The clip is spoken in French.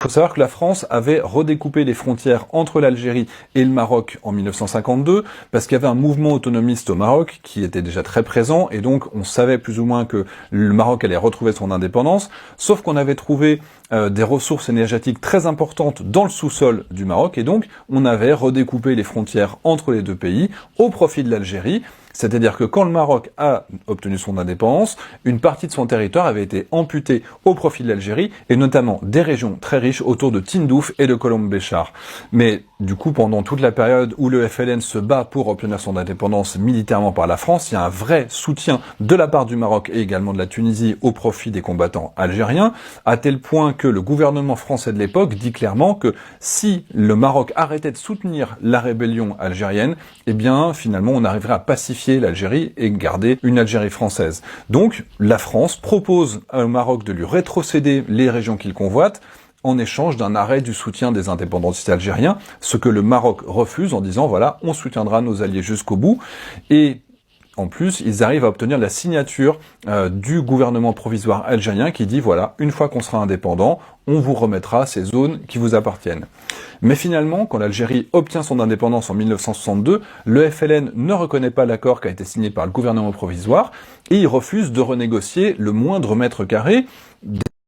Il faut savoir que la France avait redécoupé les frontières entre l'Algérie et le Maroc en 1952 parce qu'il y avait un mouvement autonomiste au Maroc qui était déjà très présent et donc on savait plus ou moins que le Maroc allait retrouver son indépendance, sauf qu'on avait trouvé des ressources énergétiques très importantes dans le sous-sol du Maroc et donc on avait redécoupé les frontières entre les deux pays au profit de l'Algérie. C'est-à-dire que quand le Maroc a obtenu son indépendance, une partie de son territoire avait été amputée au profit de l'Algérie, et notamment des régions très riches autour de Tindouf et de Colombe-Béchar. Mais du coup, pendant toute la période où le FLN se bat pour obtenir son indépendance militairement par la France, il y a un vrai soutien de la part du Maroc et également de la Tunisie au profit des combattants algériens, à tel point que le gouvernement français de l'époque dit clairement que si le Maroc arrêtait de soutenir la rébellion algérienne, eh bien, finalement, on arriverait à pacifier l'Algérie et garder une Algérie française. Donc, la France propose au Maroc de lui rétrocéder les régions qu'il convoite en échange d'un arrêt du soutien des indépendantistes algériens, ce que le Maroc refuse en disant, voilà, on soutiendra nos alliés jusqu'au bout. Et en plus, ils arrivent à obtenir la signature du gouvernement provisoire algérien qui dit, voilà, une fois qu'on sera indépendant, on vous remettra ces zones qui vous appartiennent. Mais finalement, quand l'Algérie obtient son indépendance en 1962, le FLN ne reconnaît pas l'accord qui a été signé par le gouvernement provisoire et il refuse de renégocier le moindre mètre carré